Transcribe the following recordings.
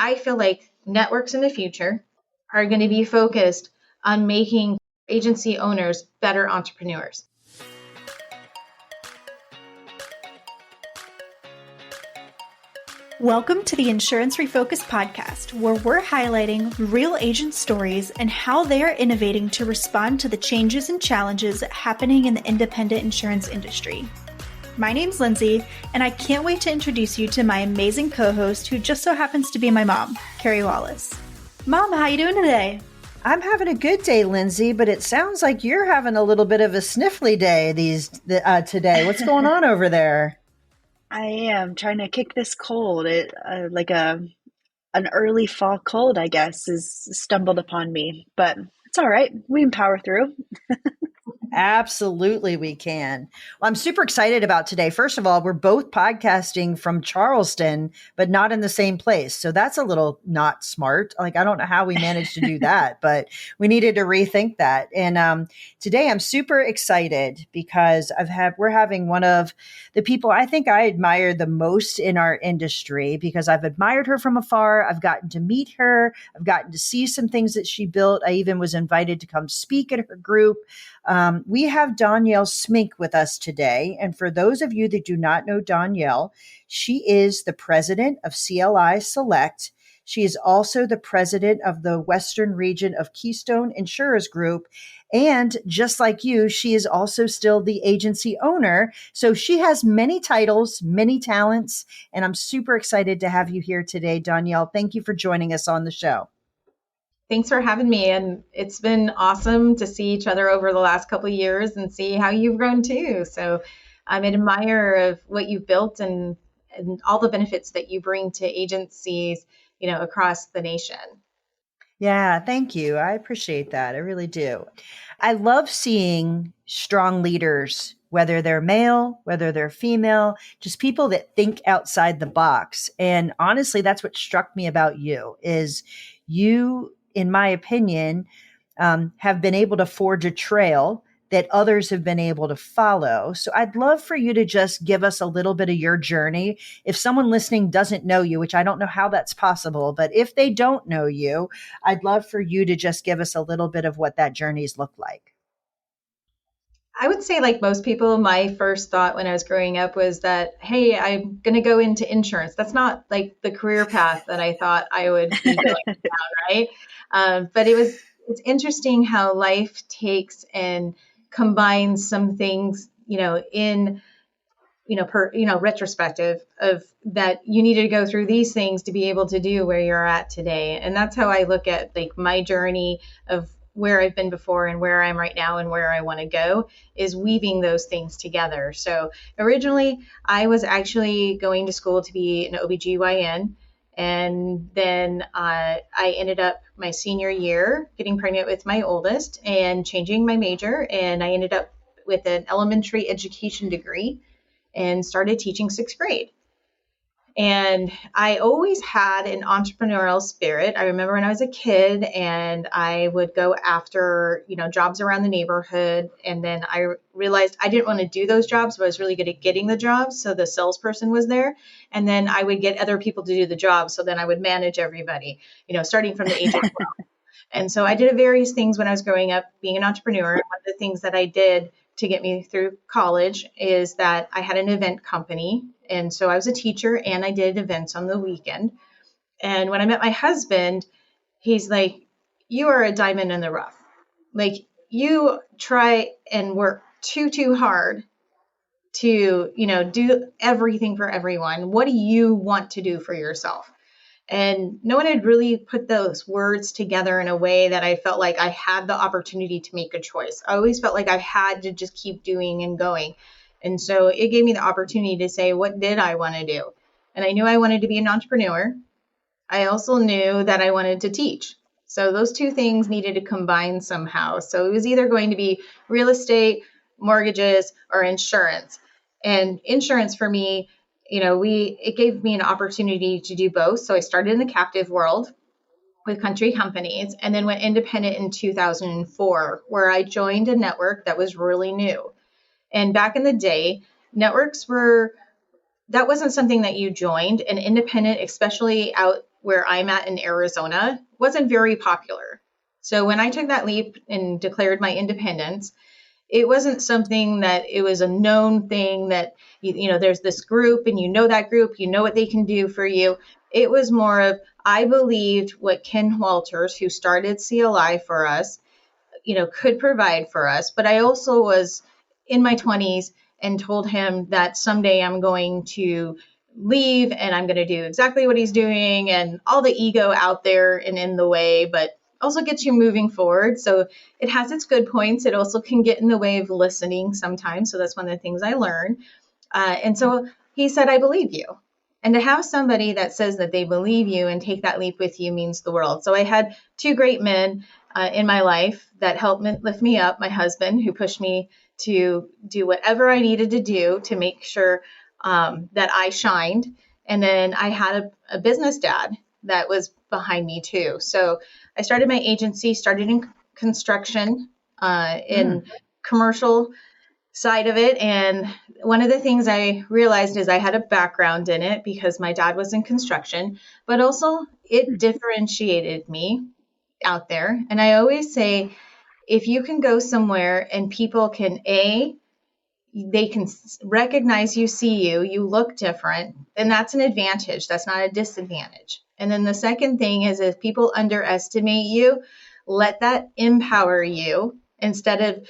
I feel like networks in the future are going to be focused on making agency owners better entrepreneurs. Welcome to the Insurance Refocused podcast, where we're highlighting real agent stories and how they are innovating to respond to the changes and challenges happening in the independent insurance industry. My name's Lindsay, and I can't wait to introduce you to my amazing co-host, who just so happens to be my mom, Carey Wallace. Mom, how you doing today? I'm having a good day, Lindsay, but it sounds like you're having a little bit of a sniffly day today. What's going on over there? I am trying to kick this cold. An early fall cold, I guess, is stumbled upon me, but it's all right. We can power through. Absolutely, we can. Well, I'm super excited about today. First of all, we're both podcasting from Charleston, but not in the same place. So that's a little not smart. Like, I don't know how we managed to do that, but we needed to rethink that. And today I'm super excited because we're having one of the people I think I admire the most in our industry, because I've admired her from afar. I've gotten to meet her. I've gotten to see some things that she built. I even was invited to come speak at her group. We have Dawnyel Smink with us today. And for those of you that do not know Dawnyel, she is the president of CLI Select. She is also the president of the Western region of Keystone Insurers Group. And just like you, she is also still the agency owner. So she has many titles, many talents, and I'm super excited to have you here today, Dawnyel. Thank you for joining us on the show. Thanks for having me. And it's been awesome to see each other over the last couple of years and see how you've grown too. So I'm an admirer of what you've built and all the benefits that you bring to agencies, across the nation. Yeah, thank you. I appreciate that. I really do. I love seeing strong leaders, whether they're male, whether they're female, just people that think outside the box. And honestly, that's what struck me about you is you, in my opinion, have been able to forge a trail that others have been able to follow. So I'd love for you to just give us a little bit of your journey. If someone listening doesn't know you, which I don't know how that's possible, but if they don't know you, I'd love for you to just give us a little bit of what that journey's looked like. I would say, like most people, my first thought when I was growing up was that, hey, I'm going to go into insurance. That's not like the career path that I thought I would be going down, right? But it's interesting how life takes and combines some things, in, retrospective of that you needed to go through these things to be able to do where you're at today. And that's how I look at like my journey of where I've been before and where I'm right now and where I want to go, is weaving those things together. So originally I was actually going to school to be an OBGYN. And then I ended up my senior year getting pregnant with my oldest and changing my major. And I ended up with an elementary education degree and started teaching sixth grade. And I always had an entrepreneurial spirit. I remember when I was a kid and I would go after, jobs around the neighborhood. And then I realized I didn't want to do those jobs, but I was really good at getting the jobs. So the salesperson was there. And then I would get other people to do the job. So then I would manage everybody, starting from the age of 12. And so I did various things when I was growing up being an entrepreneur. One of the things that I did to get me through college is that I had an event company. And so I was a teacher and I did events on the weekend. And when I met my husband, he's like, you are a diamond in the rough. Like, you try and work too hard to, do everything for everyone. What do you want to do for yourself? And no one had really put those words together in a way that I felt like I had the opportunity to make a choice. I always felt like I had to just keep doing and going. And so it gave me the opportunity to say, what did I want to do? And I knew I wanted to be an entrepreneur. I also knew that I wanted to teach. So those two things needed to combine somehow. So it was either going to be real estate, mortgages, or insurance. And insurance for me, it gave me an opportunity to do both. So I started in the captive world with country companies and then went independent in 2004, where I joined a network that was really new. And back in the day, networks that wasn't something that you joined. And independent, especially out where I'm at in Arizona wasn't very popular. So when I took that leap and declared my independence, it wasn't something that it was a known thing that, there's this group and that group, what they can do for you. It was more of, I believed what Ken Walters, who started CLI for us, could provide for us. But I also was in my 20s and told him that someday I'm going to leave and I'm going to do exactly what he's doing, and all the ego out there and in the way, but also gets you moving forward. So it has its good points. It also can get in the way of listening sometimes. So that's one of the things I learned. And so he said, I believe you. And to have somebody that says that they believe you and take that leap with you means the world. So I had two great men in my life that helped lift me up. My husband, who pushed me to do whatever I needed to do to make sure that I shined. And then I had a business dad that was behind me too. So I started my agency, started in construction, in commercial side of it. And one of the things I realized is I had a background in it because my dad was in construction, but also it differentiated me out there. And I always say, if you can go somewhere and people can, they can recognize you, see you, you look different, then that's an advantage. That's not a disadvantage. And then the second thing is, if people underestimate you, let that empower you instead of,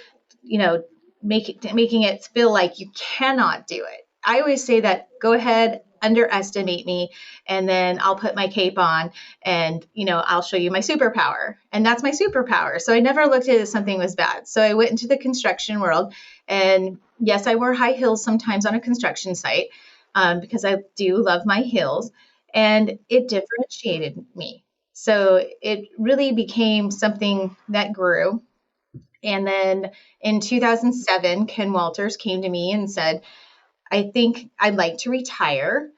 making it feel like you cannot do it. I always say that, go ahead, underestimate me, and then I'll put my cape on and, I'll show you my superpower. And that's my superpower. So I never looked at it as something was bad. So I went into the construction world, and yes, I wore high heels sometimes on a construction site because I do love my heels, and it differentiated me. So it really became something that grew. And then in 2007, Ken Walters came to me and said, I think I'd like to retire.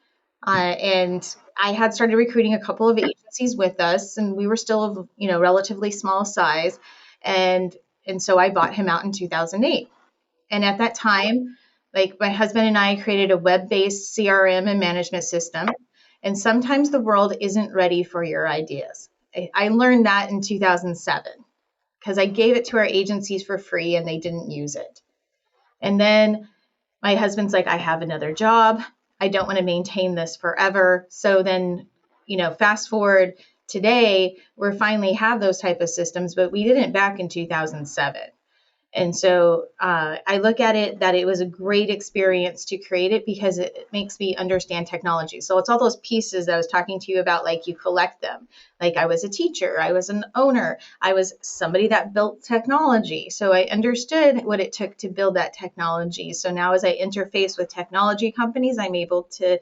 And I had started recruiting a couple of agencies with us, and we were still, relatively small size. And so I bought him out in 2008. And at that time, like, my husband and I created a web-based CRM and management system. And sometimes the world isn't ready for your ideas. I learned that in 2007 because I gave it to our agencies for free and they didn't use it. And then my husband's like, I have another job. I don't want to maintain this forever. So then, fast forward today, we finally have those type of systems, but we didn't back in 2007. And so I look at it that it was a great experience to create it because it makes me understand technology. So it's all those pieces that I was talking to you about, like you collect them. Like I was a teacher, I was an owner, I was somebody that built technology. So I understood what it took to build that technology. So now as I interface with technology companies, I'm able to,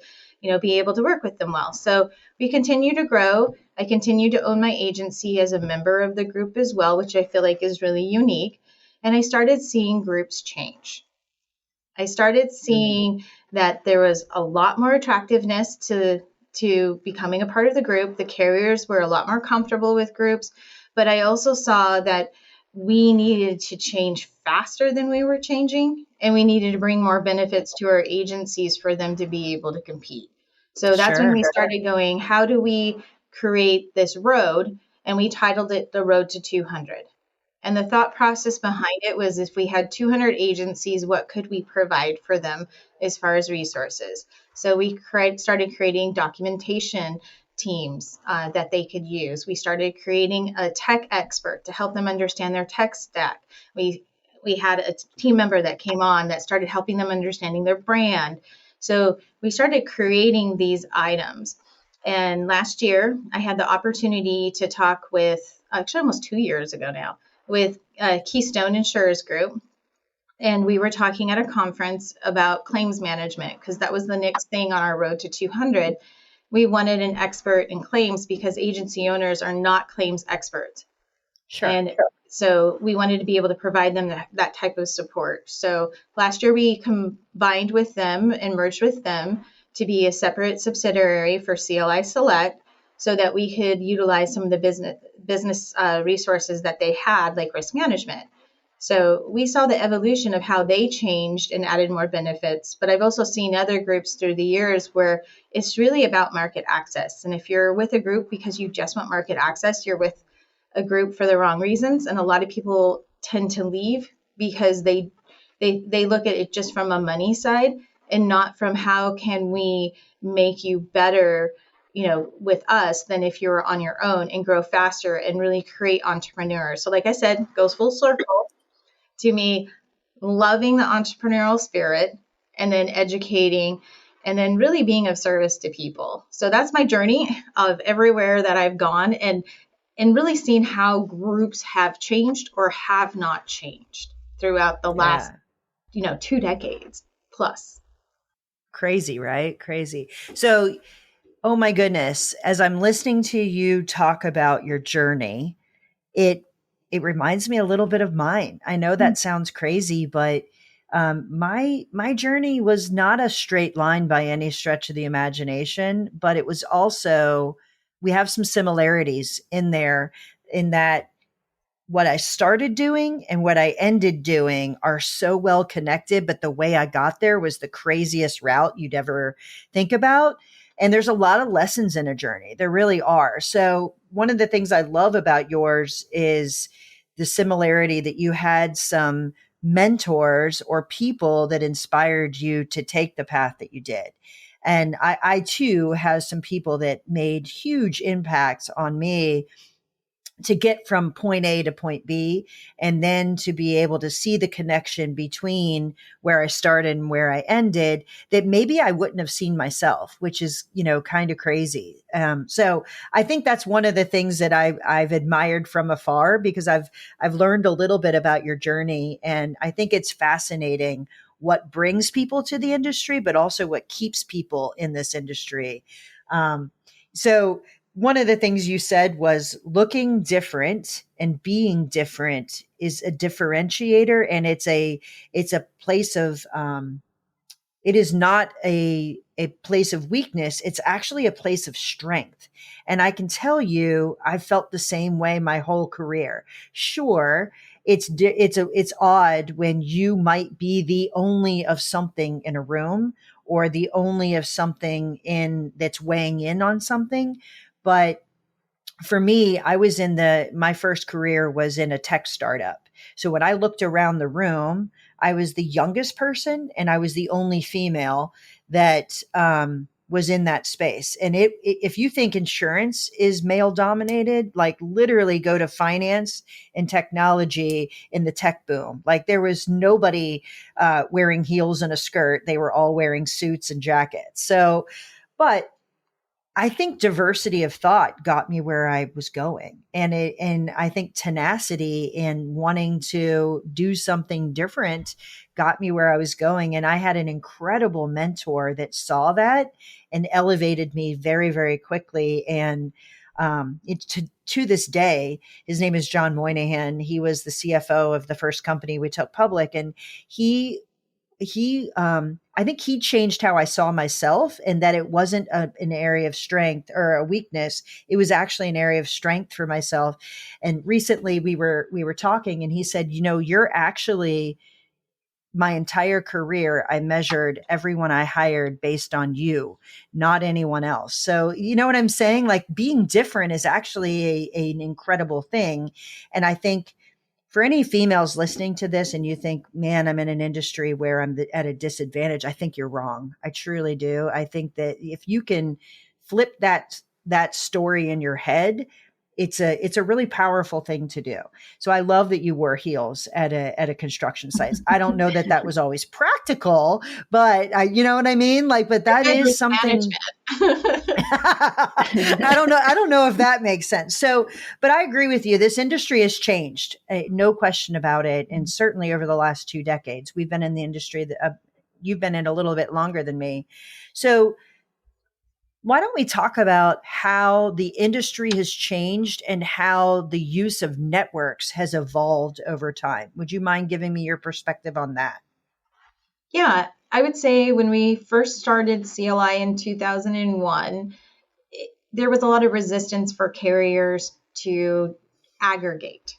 be able to work with them well. So we continue to grow. I continue to own my agency as a member of the group as well, which I feel like is really unique. And I started seeing groups change. I started seeing that there was a lot more attractiveness to becoming a part of the group. The carriers were a lot more comfortable with groups, but I also saw that we needed to change faster than we were changing, and we needed to bring more benefits to our agencies for them to be able to compete. So that's when we started going, how do we create this road? And we titled it The Road to 200. And the thought process behind it was, if we had 200 agencies, what could we provide for them as far as resources? So we started creating documentation teams that they could use. We started creating a tech expert to help them understand their tech stack. We had a team member that came on that started helping them understanding their brand. So we started creating these items. And last year, I had the opportunity to talk with, actually almost 2 years ago now, with Keystone Insurers Group. And we were talking at a conference about claims management because that was the next thing on our road to 200. We wanted an expert in claims because agency owners are not claims experts. Sure. And so we wanted to be able to provide them that type of support. So last year we combined with them and merged with them to be a separate subsidiary for CLI Select, so that we could utilize some of the business resources that they had, like risk management. So we saw the evolution of how they changed and added more benefits. But I've also seen other groups through the years where it's really about market access. And if you're with a group because you just want market access, you're with a group for the wrong reasons. And a lot of people tend to leave because they look at it just from a money side and not from how can we make you better, with us than if you're on your own, and grow faster and really create entrepreneurs. So like I said, goes full circle to me, loving the entrepreneurial spirit and then educating and then really being of service to people. So that's my journey of everywhere that I've gone, and really seeing how groups have changed or have not changed throughout the last, 2 decades plus. Crazy, right? Crazy. So, oh my goodness, as I'm listening to you talk about your journey, it reminds me a little bit of mine. I know that sounds crazy, but my journey was not a straight line by any stretch of the imagination, but it was also, we have some similarities in there, in that what I started doing and what I ended doing are so well connected, but the way I got there was the craziest route you'd ever think about. And there's a lot of lessons in a journey. There really are. So one of the things I love about yours is the similarity that you had some mentors or people that inspired you to take the path that you did. And I too have some people that made huge impacts on me to get from point A to point B, and then to be able to see the connection between where I started and where I ended that maybe I wouldn't have seen myself, which is, kind of crazy. So I think that's one of the things that I've admired from afar, because I've learned a little bit about your journey. And I think it's fascinating what brings people to the industry, but also what keeps people in this industry. So one of the things you said was looking different and being different is a differentiator. And it's a place of, it is not a place of weakness. It's actually a place of strength. And I can tell you, I felt the same way my whole career. Sure, it's odd when you might be the only of something in a room, or the only of something that's weighing in on something. But for me, I was my first career was in a tech startup. So when I looked around the room, I was the youngest person and I was the only female that was in that space. And if you think insurance is male dominated, like literally go to finance and technology in the tech boom. Like there was nobody wearing heels and a skirt. They were all wearing suits and jackets. So, but I think diversity of thought got me where I was going. And I think tenacity in wanting to do something different got me where I was going. And I had an incredible mentor that saw that and elevated me very, very quickly. And to this day, his name is John Moynihan. He was the CFO of the first company we took public. And I think he changed how I saw myself, and that it wasn't an area of strength or a weakness. It was actually an area of strength for myself. And recently we were talking, and he said, you're actually, my entire career, I measured everyone I hired based on you, not anyone else. So you know what I'm saying? Like being different is actually an incredible thing. And I think for any females listening to this and you think, man, I'm in an industry where I'm at a disadvantage, I think you're wrong. I truly do. I think that if you can flip that story in your head, it's a really powerful thing to do. So I love that you wore heels at a construction site. I don't know that was always practical, but you know what I mean? Like, but that is something. I don't know if that makes sense. So, but I agree with you. This industry has changed, no question about it. And certainly over the last 2 decades, we've been in the industry that you've been in a little bit longer than me. So why don't we talk about how the industry has changed and how the use of networks has evolved over time? Would you mind giving me your perspective on that? Yeah, I would say when we first started CLI in 2001, there was a lot of resistance for carriers to aggregate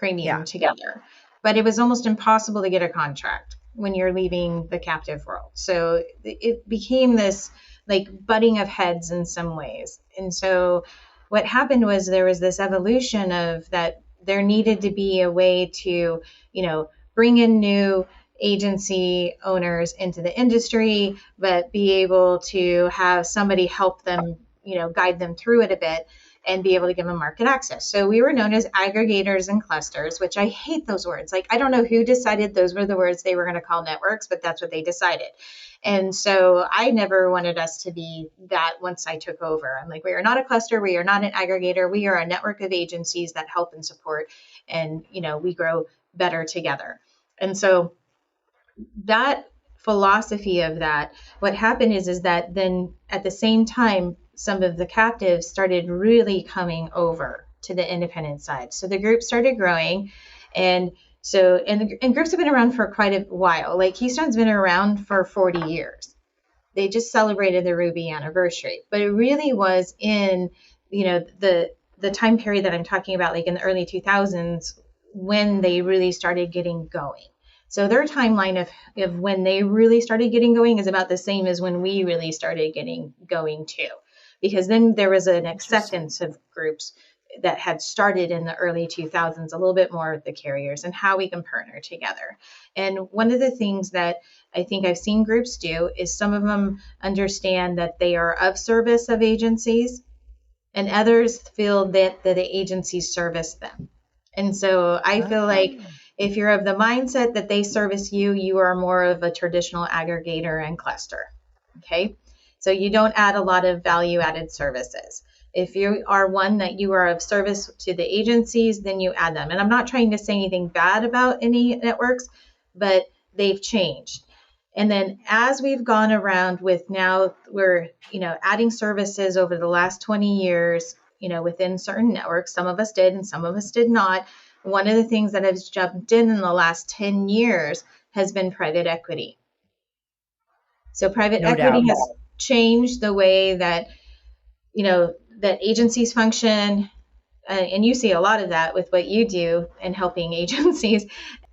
premium together. but it was almost impossible to get a contract when you're leaving the captive world. So it became this like butting of heads in some ways. And so what happened was there was this evolution of that there needed to be a way to, bring in new agency owners into the industry, but be able to have somebody help them, guide them through it a bit and be able to give them market access. So we were known as aggregators and clusters, which I hate those words. Like, I don't know who decided those were the words they were going to call networks, but that's what they decided. And so I never wanted us to be that once I took over. I'm like, we are not a cluster. We are not an aggregator. We are a network of agencies that help and support, and, we grow better together. And so that philosophy of that, what happened is that then at the same time, some of the captives started really coming over to the independent side. So the group started growing. And groups have been around for quite a while. Like Keystone's been around for 40 years. They just celebrated the Ruby anniversary. But it really was in, the time period that I'm talking about, like in the early 2000s, when they really started getting going. So their timeline of when they really started getting going is about the same as when we really started getting going too. Because then there was an acceptance of groups that had started in the early 2000s, a little bit more with the carriers and how we can partner together. And one of the things that I think I've seen groups do is some of them understand that they are of service of agencies, and others feel that the agencies service them. And so I feel like if you're of the mindset that they service you, you are more of a traditional aggregator and cluster. Okay. So you don't add a lot of value-added services. If you are one that you are of service to the agencies, then you add them. And I'm not trying to say anything bad about any networks, but they've changed. And then as we've gone around with now, we're, adding services over the last 20 years, within certain networks. Some of us did and some of us did not. One of the things that has jumped in the last 10 years has been private equity. So private equity has changed the way that, that agencies function. And you see a lot of that with what you do in helping agencies.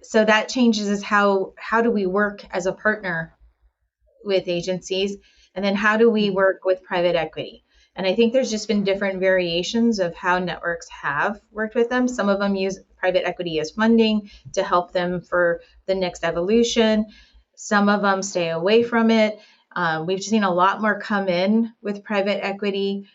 So that changes is how do we work as a partner with agencies? And then how do we work with private equity? And I think there's just been different variations of how networks have worked with them. Some of them use private equity as funding to help them for the next evolution. Some of them stay away from it. We've seen a lot more come in with private equity.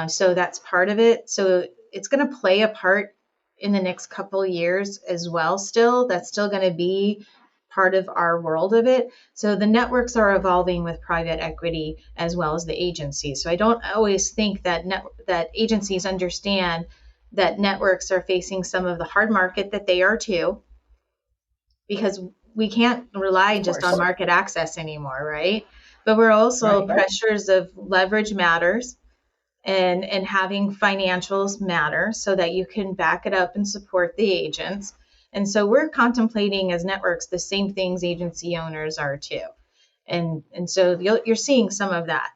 So that's part of it. So it's going to play a part in the next couple of years as well. Still, that's still going to be part of our world of it. So the networks are evolving with private equity as well as the agencies. So I don't always think that that agencies understand that networks are facing some of the hard market that they are too, because we can't rely just on market access anymore, right? But we're also pressures of leverage matters, and having financials matter so that you can back it up and support the agents. And so we're contemplating as networks the same things agency owners are too. And so you're seeing some of that.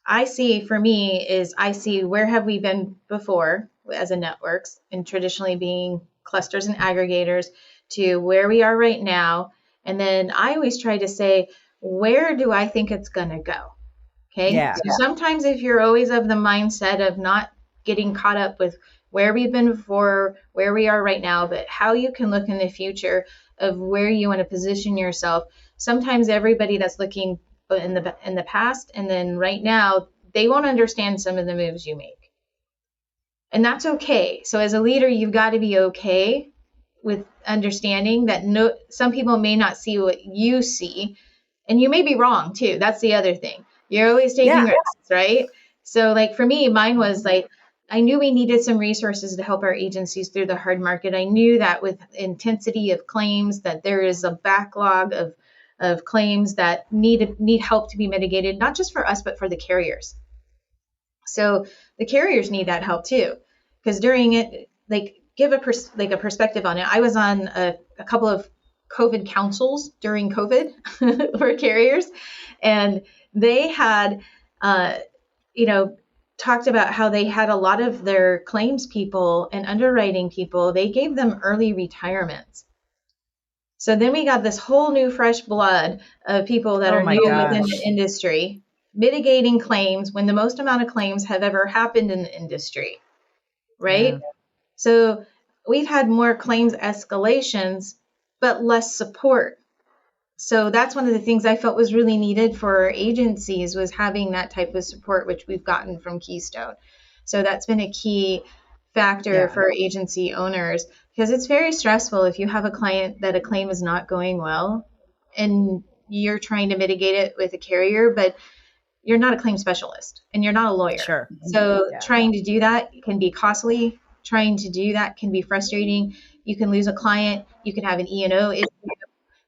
I see where have we been before as a networks, and traditionally being clusters and aggregators, to where we are right now. And then I always try to say, where do I think it's going to go? Okay. Yeah. So sometimes if you're always of the mindset of not getting caught up with where we've been before, where we are right now, but how you can look in the future of where you want to position yourself. Sometimes everybody that's looking in the past and then right now, they won't understand some of the moves you make. And that's okay. So as a leader, you've got to be okay with understanding that some people may not see what you see, and you may be wrong too. That's the other thing. You're always taking risks, right? So like for me, mine was like, I knew we needed some resources to help our agencies through the hard market. I knew that with intensity of claims, that there is a backlog of claims that need help to be mitigated, not just for us, but for the carriers. So the carriers need that help too, because during it, like give a perspective on it. I was on a couple of COVID councils during COVID for carriers, and they had, talked about how they had a lot of their claims people and underwriting people, they gave them early retirements So then we got this whole new fresh blood of people that Oh are my new within gosh. the industry, mitigating claims when the most amount of claims have ever happened in the industry, right? Yeah. So we've had more claims escalations, but less support. So that's one of the things I felt was really needed for agencies, was having that type of support, which we've gotten from Keystone. So that's been a key factor Yeah. for agency owners, because it's very stressful if you have a client that a claim is not going well and you're trying to mitigate it with a carrier, but you're not a claim specialist and you're not a lawyer. Sure. So Yeah. trying to do that can be costly. Trying to do that can be frustrating. You can lose a client. You can have an E&O issue.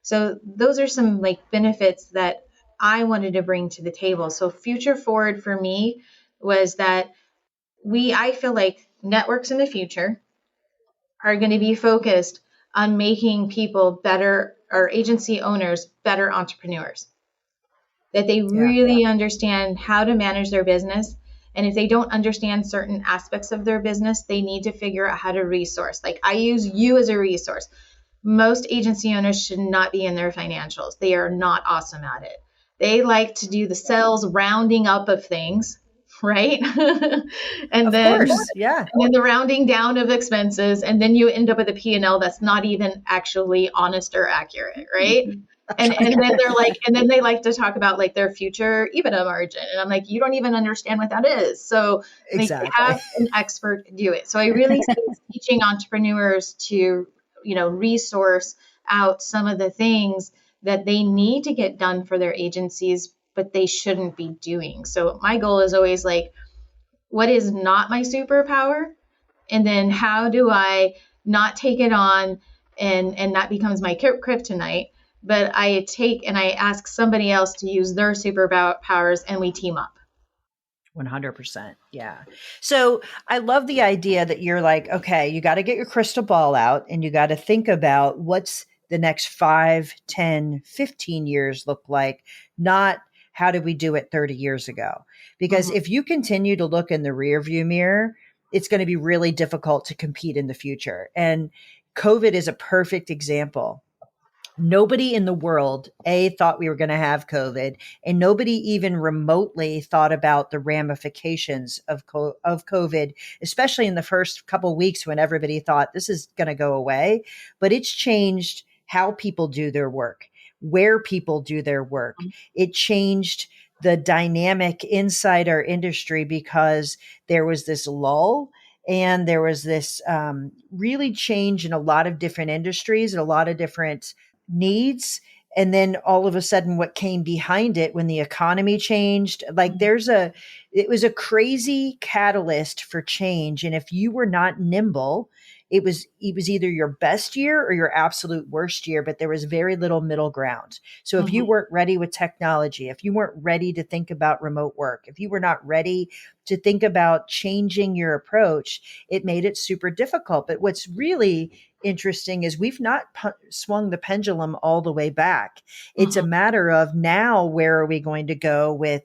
So those are some like benefits that I wanted to bring to the table. So future forward for me was that I feel like networks in the future are going to be focused on making people better, or agency owners better entrepreneurs, that they Yeah. really understand how to manage their business. And if they don't understand certain aspects of their business, they need to figure out how to resource. Like I use you as a resource. Most agency owners should not be in their financials. They are not awesome at it. They like to do the sales rounding up of things, right? and Of then course. Yeah. and then the rounding down of expenses, and then you end up with a P&L that's not even actually honest or accurate, right? And then they're like, and then they like to talk about like their future EBITDA margin. And I'm like, you don't even understand what that is. So like Exactly. have an expert do it. So I really see teaching entrepreneurs to, resource out some of the things that they need to get done for their agencies, but they shouldn't be doing. So my goal is always like, what is not my superpower? And then how do I not take it on, and that becomes my kryptonite, but I take and I ask somebody else to use their superpowers and we team up. 100%. Yeah. So I love the idea that you're like, okay, you got to get your crystal ball out and you got to think about what's the next 5, 10, 15 years look like, not how did we do it 30 years ago? Because if you continue to look in the rear view mirror, it's going to be really difficult to compete in the future. And COVID is a perfect example. Nobody in the world, thought we were going to have COVID, and nobody even remotely thought about the ramifications of COVID, especially in the first couple of weeks when everybody thought this is going to go away. But it's changed how people do their work, where people do their work. It changed the dynamic inside our industry because there was this lull. And there was this really change in a lot of different industries and a lot of different needs. And then all of a sudden what came behind it when the economy changed, like it was a crazy catalyst for change. And if you were not nimble, it was either your best year or your absolute worst year, but there was very little middle ground. So if you weren't ready with technology, if you weren't ready to think about remote work, if you were not ready to think about changing your approach, it made it super difficult. But what's really interesting is we've not swung the pendulum all the way back. It's a matter of now, where are we going to go with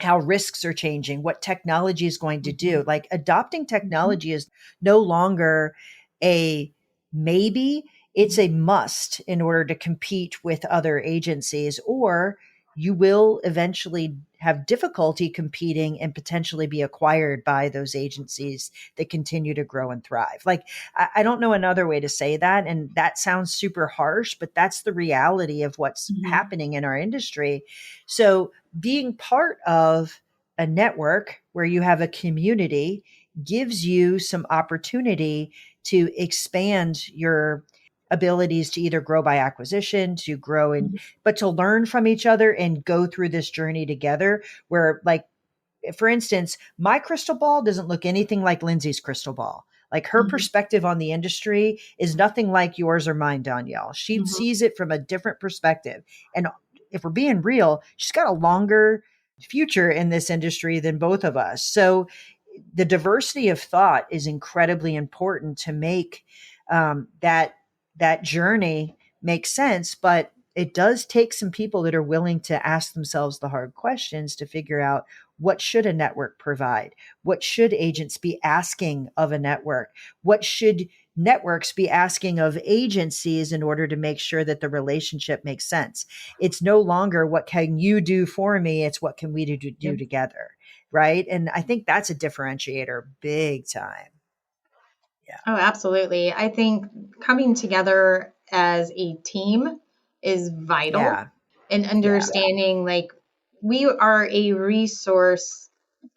how risks are changing, what technology is going to do. Like adopting technology is no longer a maybe, it's a must in order to compete with other agencies, or you will eventually have difficulty competing and potentially be acquired by those agencies that continue to grow and thrive. Like, I don't know another way to say that. And that sounds super harsh, but that's the reality of what's happening in our industry. So being part of a network where you have a community gives you some opportunity to expand your abilities to either grow by acquisition, to grow in, but to learn from each other and go through this journey together where, like, for instance, my crystal ball doesn't look anything like Lindsay's crystal ball. Like her perspective on the industry is nothing like yours or mine, Dawnyel. She sees it from a different perspective. And if we're being real, she's got a longer future in this industry than both of us. So the diversity of thought is incredibly important to make that journey make sense. But it does take some people that are willing to ask themselves the hard questions to figure out What should a network provide? What should agents be asking of a network? What should networks be asking of agencies in order to make sure that the relationship makes sense? It's no longer what can you do for me? It's what can we do together, right? And I think that's a differentiator big time. Yeah. Oh, absolutely. I think coming together as a team is vital, Yeah. and understanding like we are a resource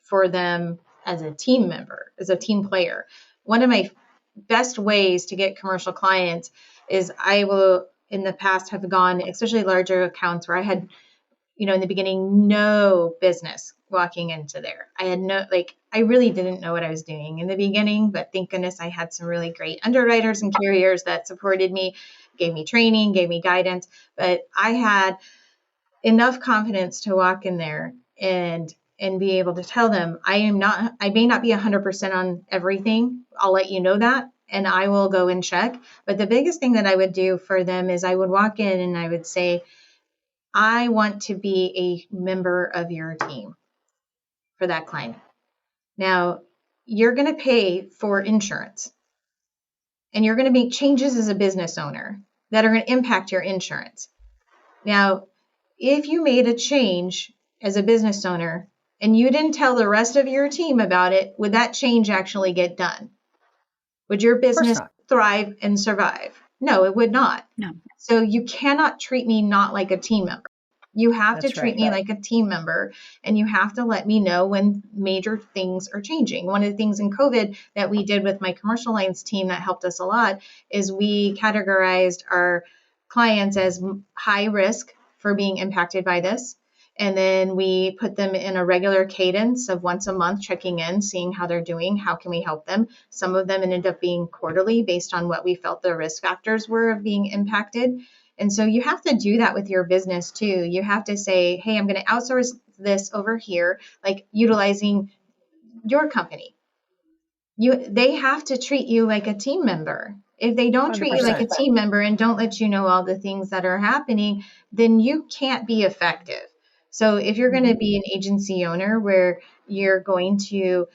for them as a team member, as a team player. One of my best ways to get commercial clients is I will in the past have gone, especially larger accounts where I had, in the beginning, no business walking into there. I had I really didn't know what I was doing in the beginning, but thank goodness I had some really great underwriters and carriers that supported me, gave me training, gave me guidance. But I had enough confidence to walk in there and be able to tell them, I may not be 100% on everything. I'll let you know that. And I will go and check. But the biggest thing that I would do for them is I would walk in and I would say, I want to be a member of your team for that client. Now, you're going to pay for insurance and you're going to make changes as a business owner that are going to impact your insurance. Now, if you made a change as a business owner and you didn't tell the rest of your team about it, would that change actually get done? Would your business thrive and survive? No, it would not. No. So you cannot treat me not like a team member. You have to treat me like a team member, and you have to let me know when major things are changing. One of the things in COVID that we did with my commercial lines team that helped us a lot is we categorized our clients as high risk for being impacted by this. And then we put them in a regular cadence of once a month, checking in, seeing how they're doing. How can we help them? Some of them ended up being quarterly based on what we felt the risk factors were of being impacted. And so you have to do that with your business too. You have to say, hey, I'm going to outsource this over here, like utilizing your company. They have to treat you like a team member. If they don't 100%. Treat you like a team member and don't let you know all the things that are happening, then you can't be effective. So if you're going to be an agency owner where you're going to,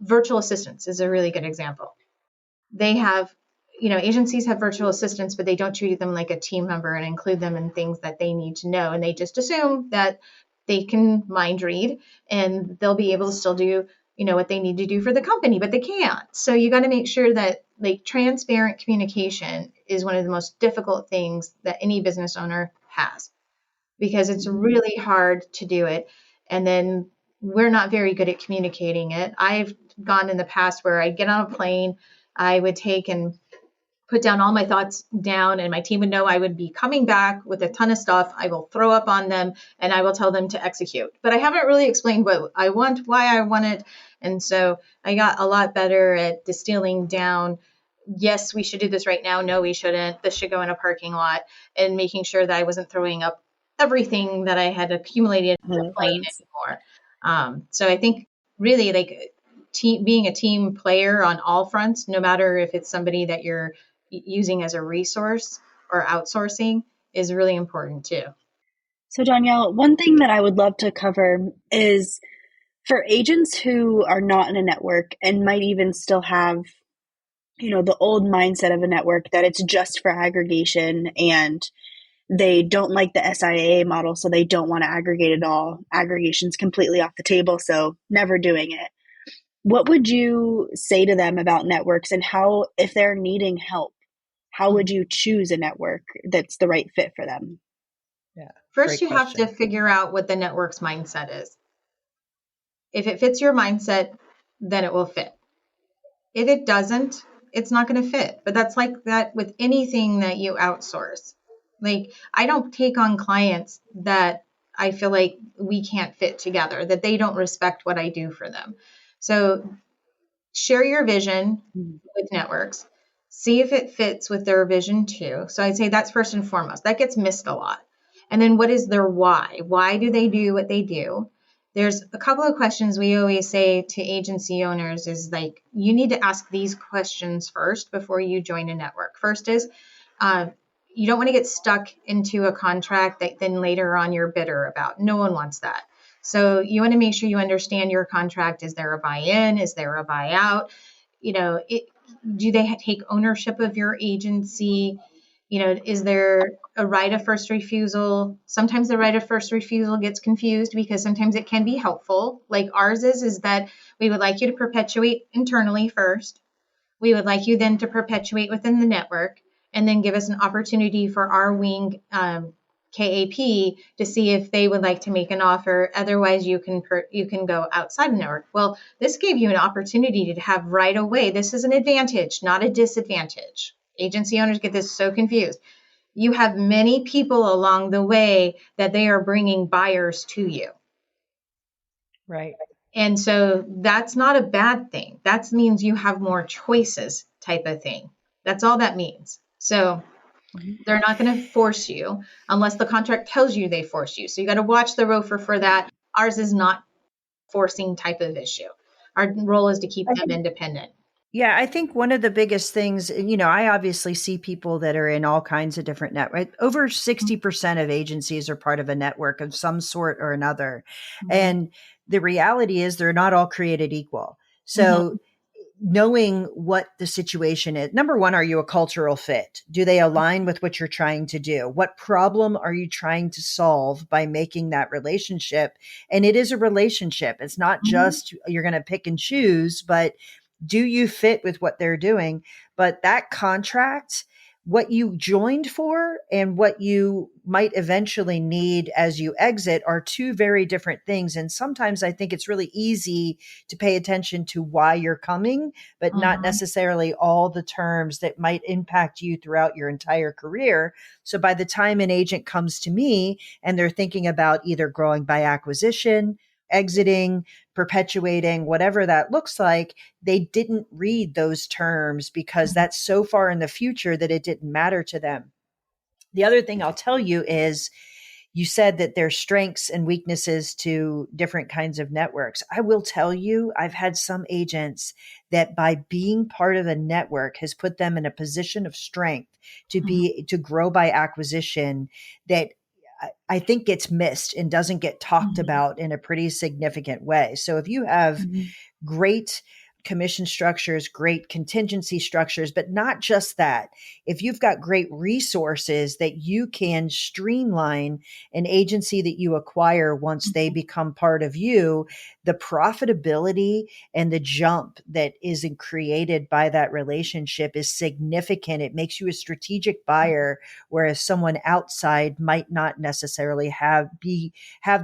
virtual assistants is a really good example. They have, agencies have virtual assistants, but they don't treat them like a team member and include them in things that they need to know. And they just assume that they can mind read and they'll be able to still do, what they need to do for the company, but they can't. So you got to make sure that transparent communication is one of the most difficult things that any business owner has, because it's really hard to do it. And then we're not very good at communicating it. I've gone in the past where I'd get on a plane, I would take and put down all my thoughts down, and my team would know I would be coming back with a ton of stuff. I will throw up on them and I will tell them to execute. But I haven't really explained what I want, why I want it. And so I got a lot better at distilling down, yes, we should do this right now. No, we shouldn't. This should go in a parking lot, and making sure that I wasn't throwing up everything that I had accumulated in the plane anymore. So I think really being a team player on all fronts, no matter if it's somebody that you're using as a resource or outsourcing, is really important too. So Dawnyel, one thing that I would love to cover is for agents who are not in a network and might even still have, the old mindset of a network that it's just for aggregation, and they don't like the SIA model, so they don't want to aggregate at all. Aggregation's completely off the table, so never doing it. What would you say to them about networks, and how, if they're needing help, how would you choose a network that's the right fit for them? Yeah. First, you have to figure out what the network's mindset is. If it fits your mindset, then it will fit. If it doesn't, it's not going to fit. But that's like that with anything that you outsource. I don't take on clients that I feel like we can't fit together, that they don't respect what I do for them. So share your vision with networks. See if it fits with their vision too. So I'd say that's first and foremost. That gets missed a lot. And then what is their why? Why do they do what they do? There's a couple of questions we always say to agency owners is you need to ask these questions first before you join a network. First is, you don't want to get stuck into a contract that then later on you're bitter about. No one wants that. So you want to make sure you understand your contract. Is there a buy-in? Is there a buyout? Do they take ownership of your agency? Is there a right of first refusal? Sometimes the right of first refusal gets confused because sometimes it can be helpful. Like ours is that we would like you to perpetuate internally first. We would like you then to perpetuate within the network and then give us an opportunity for our wing KAP to see if they would like to make an offer. Otherwise, you can go outside the network. Well, this gave you an opportunity to have right away. This is an advantage, not a disadvantage. Agency owners get this so confused. You have many people along the way that they are bringing buyers to you. Right. And so that's not a bad thing. That means you have more choices type of thing. That's all that means. So they're not going to force you unless the contract tells you they force you. So you got to watch the ROFR for that. Ours is not forcing type of issue. Our role is to keep them independent. Yeah, I think one of the biggest things, I obviously see people that are in all kinds of different networks. Over 60% of agencies are part of a network of some sort or another. Mm-hmm. And the reality is they're not all created equal. So knowing what the situation is, number one, are you a cultural fit? Do they align with what you're trying to do? What problem are you trying to solve by making that relationship? And it is a relationship. It's not just you're going to pick and choose, but do you fit with what they're doing? But that contract, what you joined for and what you might eventually need as you exit are two very different things. And sometimes I think it's really easy to pay attention to why you're coming, but not necessarily all the terms that might impact you throughout your entire career. So by the time an agent comes to me and they're thinking about either growing by acquisition, exiting, perpetuating, whatever that looks like, they didn't read those terms because that's so far in the future that it didn't matter to them. The other thing I'll tell you is you said that there's strengths and weaknesses to different kinds of networks. I will tell you, I've had some agents that by being part of a network has put them in a position of strength to grow by acquisition that I think gets missed and doesn't get talked about in a pretty significant way. So if you have great commission structures, great contingency structures, but not just that. If you've got great resources that you can streamline an agency that you acquire once they become part of you, the profitability and the jump that is created by that relationship is significant. It makes you a strategic buyer, whereas someone outside might not necessarily have the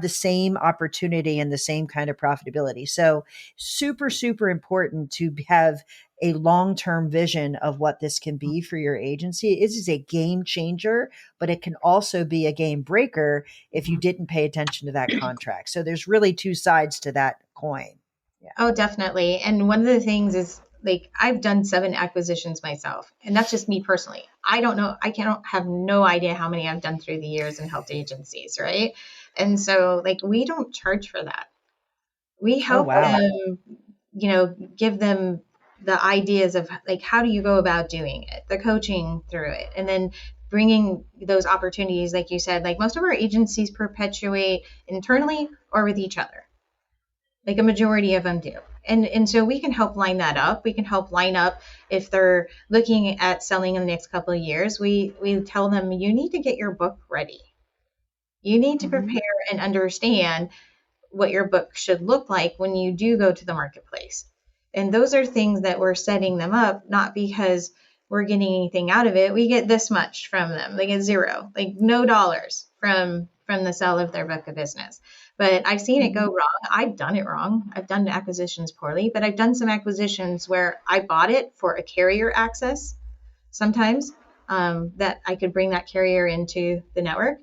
same opportunity and the same kind of profitability. So super, super important to have a long-term vision of what this can be for your agency. It is a game changer, but it can also be a game breaker if you didn't pay attention to that contract. So there's really two sides to that coin. Yeah. Oh, definitely. And one of the things is I've done 7 acquisitions myself, and that's just me personally. I don't know. I have no idea how many I've done through the years and helped agencies. Right. And so we don't charge for that. We help them, give them the ideas of how do you go about doing it, the coaching through it, and then bringing those opportunities. Like you said, most of our agencies perpetuate internally or with each other. A majority of them do. And so we can help line that up. We can help line up if they're looking at selling in the next couple of years. We tell them, you need to get your book ready. You need to prepare and understand what your book should look like when you do go to the marketplace. And those are things that we're setting them up, not because we're getting anything out of it. We get this much from them. They get zero, no dollars from the sale of their book of business. But I've seen it go wrong. I've done it wrong. I've done acquisitions poorly, but I've done some acquisitions where I bought it for a carrier access sometimes, that I could bring that carrier into the network.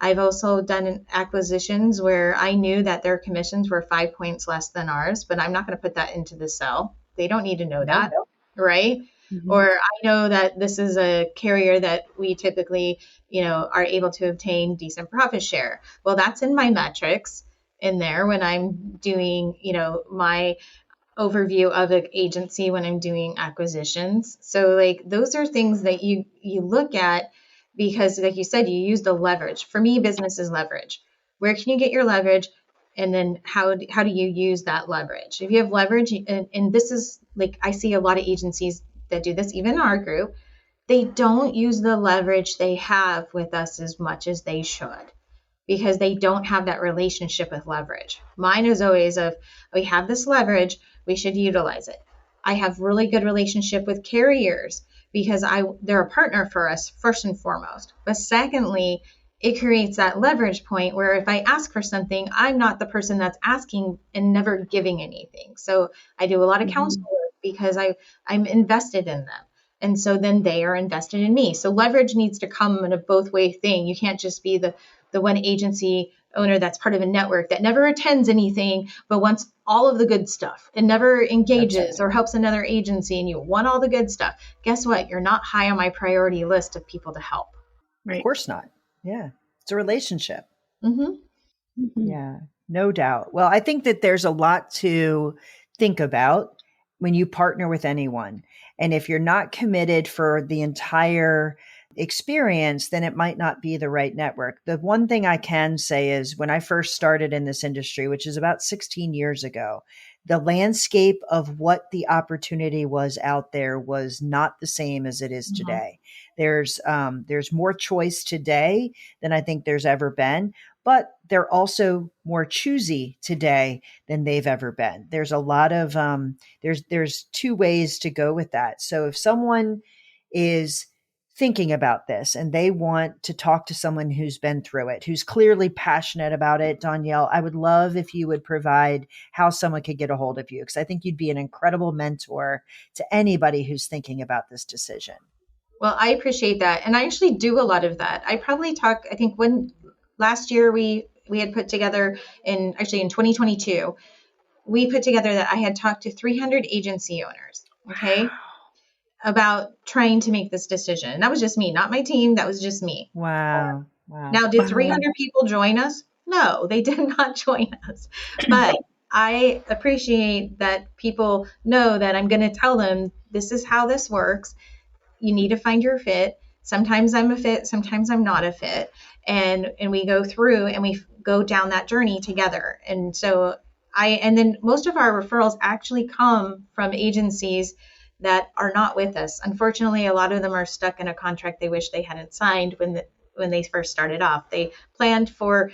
I've also done acquisitions where I knew that their commissions were 5 points less than ours, but I'm not going to put that into the sell. They don't need to know that, right? Or I know that this is a carrier that we typically, are able to obtain decent profit share. Well, that's in my metrics in there when I'm doing, my overview of an agency when I'm doing acquisitions. So those are things that you look at. Because like you said, you use the leverage. For me, business is leverage. Where can you get your leverage And then how do you use that leverage? If you have leverage, and this is like, I see a lot of agencies that do this, even in our group, they don't use the leverage they have with us as much as they should, because they don't have that relationship with leverage. Mine is always we have this leverage, we should utilize it. I have really good relationship with carriers because they're a partner for us first and foremost. But secondly, it creates that leverage point where if I ask for something, I'm not the person that's asking and never giving anything. So I do a lot of counsel work because I'm invested in them. And so then they are invested in me. So leverage needs to come in a both way thing. You can't just be the one agency owner that's part of a network that never attends anything, but wants all of the good stuff and never engages or helps another agency, and you want all the good stuff. Guess what? You're not high on my priority list of people to help. Right. Of course not. Yeah. It's a relationship. Mm-hmm. Yeah, no doubt. Well, I think that there's a lot to think about when you partner with anyone. And if you're not committed for the entire experience, then it might not be the right network. The one thing I can say is when I first started in this industry, which is about 16 years ago, the landscape of what the opportunity was out there was not the same as it is today. There's more choice today than I think there's ever been, but they're also more choosy today than they've ever been. There's a lot of, there's two ways to go with that. So if someone is thinking about this and they want to talk to someone who's been through it, who's clearly passionate about it, Dawnyel, I would love if you would provide how someone could get a hold of you, because I think you'd be an incredible mentor to anybody who's thinking about this decision. Well, I appreciate that. And I actually do a lot of that. I think when last year we had put together in 2022, we put together that I had talked to 300 agency owners. Okay. Wow. About trying to make this decision. And that was just me, not my team. That was just me. Wow. Now, did 300 people join us? No, they did not join us. But I appreciate that people know that I'm going to tell them this is how this works. You need to find your fit. Sometimes I'm a fit, sometimes I'm not a fit. And we go through and we go down that journey together. And so and then most of our referrals actually come from agencies that are not with us. Unfortunately, a lot of them are stuck in a contract they wish they hadn't signed when they first started off. They planned for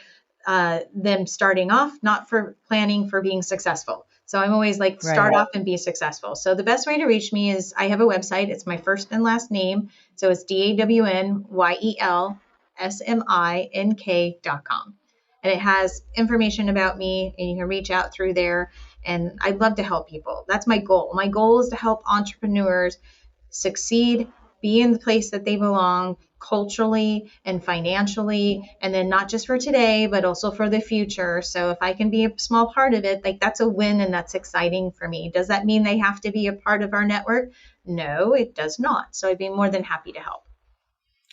them starting off, not for planning for being successful. So I'm always like, start off and be successful. So the best way to reach me is I have a website. It's my first and last name. So it's DAWNYELSMINK.com. And it has information about me, and you can reach out through there. And I'd love to help people. That's my goal. My goal is to help entrepreneurs succeed, be in the place that they belong culturally and financially, and then not just for today, but also for the future. So if I can be a small part of it, like that's a win, and that's exciting for me. Does that mean they have to be a part of our network? No, it does not. So I'd be more than happy to help.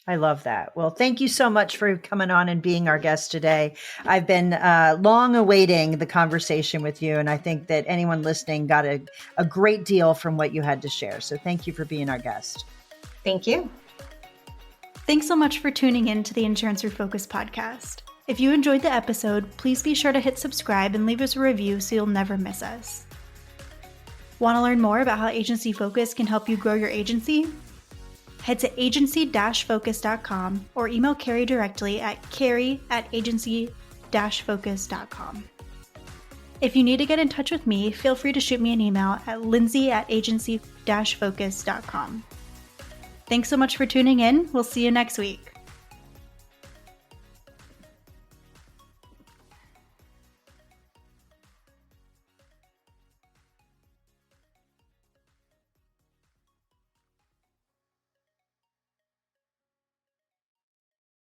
I love that. Well, thank you so much for coming on and being our guest today. I've been long awaiting the conversation with you, and I think that anyone listening got a great deal from what you had to share. So thank you for being our guest. Thank you. Thanks so much for tuning in to the Insurance Refocused podcast. If you enjoyed the episode, please be sure to hit subscribe and leave us a review so you'll never miss us. Want to learn more about how Agency Focus can help you grow your agency? Head to agency-focus.com or email Carey directly at carey@agency-focus.com. If you need to get in touch with me, feel free to shoot me an email at lindsay@agency-focus.com. Thanks so much for tuning in. We'll see you next week.